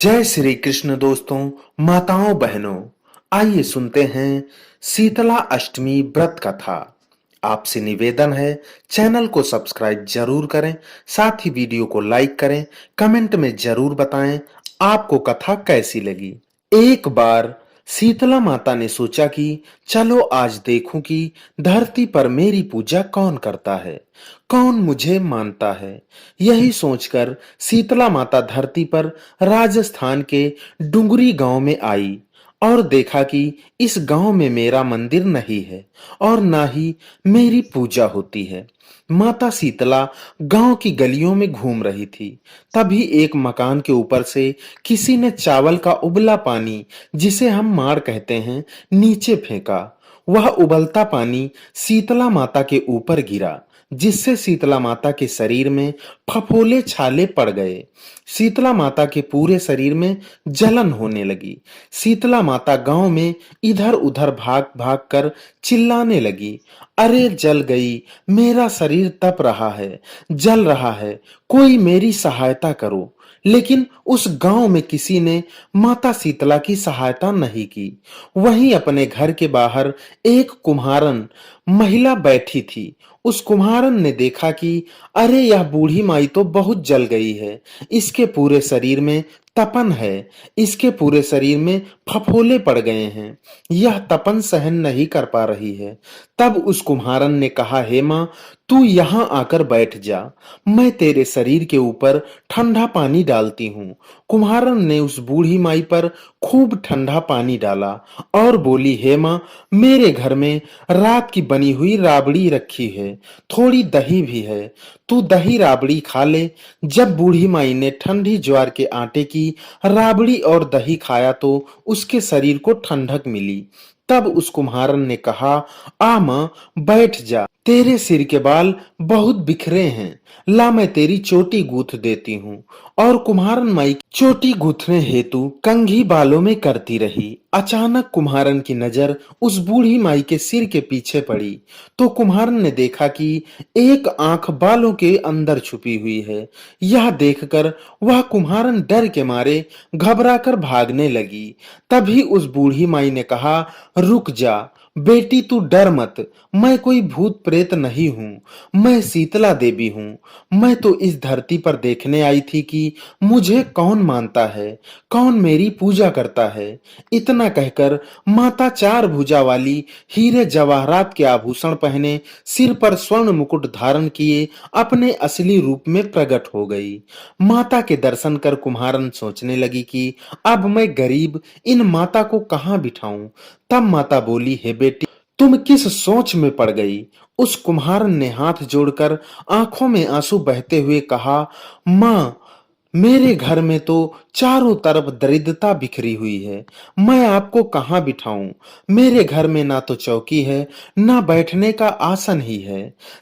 जय श्री कृष्ण दोस्तों, माताओं बहनों, आइए सुनते हैं शीतला अष्टमी व्रत कथा। आपसे निवेदन है चैनल को सब्सक्राइब जरूर करें, साथ ही वीडियो को लाइक करें, कमेंट में जरूर बताएं आपको कथा कैसी लगी। एक बार शीतला माता ने सोचा कि चलो आज देखूं कि धरती पर मेरी पूजा कौन करता है, कौन मुझे मानता है। यही सोचकर शीतला माता धरती पर राजस्थान के डुंगरी गांव में आई और देखा कि इस गांव में मेरा मंदिर नहीं है और ना ही मेरी पूजा होती है। माता शीतला गांव की गलियों में घूम रही थी। तभी एक मकान के ऊपर से किसी ने चावल का उबला पानी, जिसे हम माड़ कहते हैं, नीचे फेंका। वह उबलता पानी शीतला माता के ऊपर गिरा, जिससे शीतला माता के शरीर में फफोले छाले पड़ गए। शीतला माता के पूरे शरीर में जलन होने लगी। शीतला माता गांव में इधर उधर भाग भाग कर चिल्लाने लगी, अरे जल गई, मेरा शरीर तप रहा है, जल रहा है, कोई मेरी सहायता करो। लेकिन उस गांव में किसी ने माता शीतला की सहायता नहीं की। वहीं अपने घर के बाहर एक कुम्हारन महिला बैठी थी। उस कुम्हारन ने देखा कि अरे यह बूढ़ी माई तो बहुत जल गई है, इसके पूरे शरीर में तपन है, इसके पूरे शरीर में फफोले पड़ गए हैं, यह तपन सहन नहीं कर पा रही है। तब उस कुम्हारन ने कहा, हे मां, तू यहां आकर बैठ जा, मैं तेरे शरीर के ऊपर ठंडा पानी डालती हूँ। कुम्हारन ने उस बूढ़ी माई पर खूब ठंडा पानी डाला और बोली, हे मां, मेरे घर में रात की बनी हुई राबड़ी रखी है, थोड़ी दही भी है, तू दही राबड़ी खा ले। जब बूढ़ी माई ने ठंडी ज्वार के आटे की राबड़ी और दही खाया तो उसके शरीर को ठंडक मिली। तब उस कुम्हारन ने कहा, आ मां, बैठ जा, तेरे सिर के बाल बहुत बिखरे हैं, ला मैं तेरी चोटी गूंथ देती हूँ। और कुम्हारन माई चोटी गूंथने हेतु कंघी बालों में करती रही। अचानक कुम्हारन की नजर उस बूढ़ी माई के सिर के पीछे पड़ी तो कुम्हारन ने देखा कि एक आंख बालों के अंदर छुपी हुई है। यह देखकर वह कुम्हारन डर के मारे घबराकर भागने लगी। तभी उस बूढ़ी माई ने कहा, रुक जा बेटी, तू डर मत, मैं कोई भूत प्रेत नहीं हूं, मैं शीतला देवी हूं। मैं तो इस धरती पर देखने आई थी कि मुझे कौन मानता है, कौन मेरी पूजा करता है। इतना कहकर माता चार भुजा वाली हीरे जवाहरात के आभूषण पहने, सिर पर स्वर्ण मुकुट धारण किए अपने असली रूप में प्रकट हो गई। माता के दर्शन कर कुम्हारन सोचने लगी कि अब मैं गरीब इन माता को कहां बिठाऊं। तब माता बोली, हे बेटी, तुम किस सोच में पड़ गई। उस कुम्हारन ने हाथ जोड़कर आंखों में आंसू बहते हुए कहा, मां, मेरे घर में तो चारों तरफ दरिद्रता बिखरी हुई है, मैं आपको कहां बिठाऊं। मेरे घर में ना तो चौकी है, ना बैठने का आसन ही है।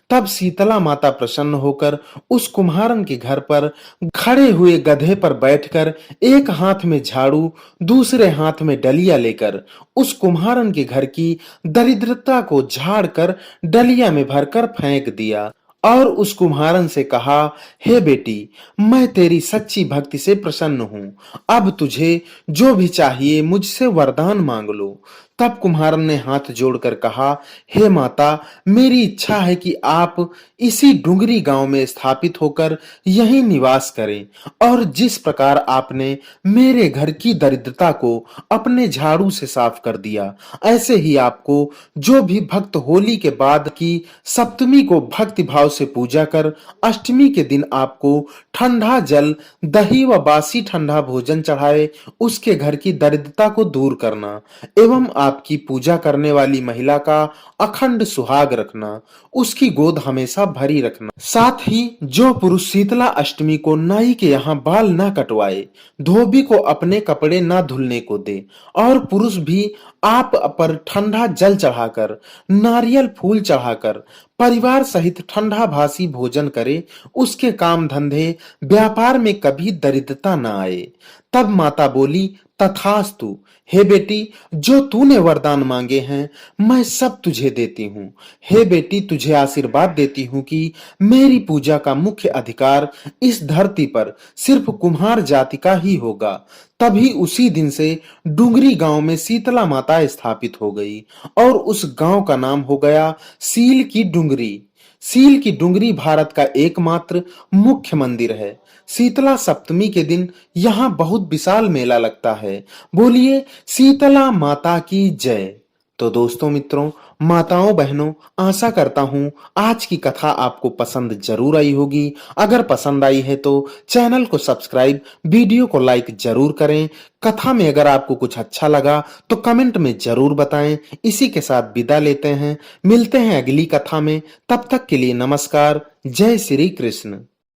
तब शीतला माता प्रसन्न होकर उस कुम्हारन के घर पर खड़े हुए गधे पर बैठकर एक हाथ में झाड़ू, दूसरे हाथ में डलिया लेकर उस कुम्हारन के घर की दरिद्रता को झाड़ कर डलिया में भरकर फेंक दिया और उस कुम्हारन से कहा, हे बेटी, मैं तेरी सच्ची भक्ति से प्रसन्न हूं, अब तुझे जो भी चाहिए मुझसे वरदान मांग लो। तब कुम्हारन ने हाथ जोड़कर कहा, हे माता, मेरी इच्छा है कि आप इसी डुंगरी गांव में स्थापित होकर यहीं निवास करें और जिस प्रकार आपने मेरे घर की दरिद्रता को अपने झाड़ू से साफ कर दिया, ऐसे ही आपको जो भी भक्त होली के बाद की सप्तमी को भक्ति भाव से पूजा कर अष्टमी के दिन आपको ठंडा जल, दही व बासी ठंडा भोजन चढ़ाए, उसके घर की दरिद्रता को दूर करना एवं आपकी पूजा करने वाली महिला का अखंड सुहाग रखना, उसकी गोद हमेशा भरी रखना। साथ ही जो पुरुष शीतला अष्टमी को नाई के यहाँ बाल ना कटवाए, धोबी को अपने कपड़े ना धुलने को दे और पुरुष भी आप पर ठंडा जल चढ़ाकर, नारियल फूल चढ़ाकर, परिवार सहित ठंडा भासी भोजन करे, उसके काम धंधे व्यापार में कभी दरिद्रता न आए। तब माता बोली, तथास्तु। हे बेटी, जो तूने वरदान मांगे हैं मैं सब तुझे देती हूँ। हे बेटी, तुझे आशीर्वाद देती हूँ कि मेरी पूजा का मुख्य अधिकार इस धरती पर सिर्फ कुम्हार जाति का ही होगा। तभी उसी दिन से डुंगरी गांव में शीतला माता स्थापित हो गई और उस गांव का नाम हो गया सील की डुंगरी। सील की डुंगरी भारत का एकमात्र मुख्य मंदिर है। शीतला सप्तमी के दिन यहाँ बहुत विशाल मेला लगता है। बोलिए शीतला माता की जय। तो दोस्तों, मित्रों, माताओं बहनों, आशा करता हूं आज की कथा आपको पसंद जरूर आई होगी। अगर पसंद आई है तो चैनल को सब्सक्राइब, वीडियो को लाइक जरूर करें। कथा में अगर आपको कुछ अच्छा लगा तो कमेंट में जरूर बताएं। इसी के साथ विदा लेते हैं, मिलते हैं अगली कथा में। तब तक के लिए नमस्कार। जय श्री कृष्ण।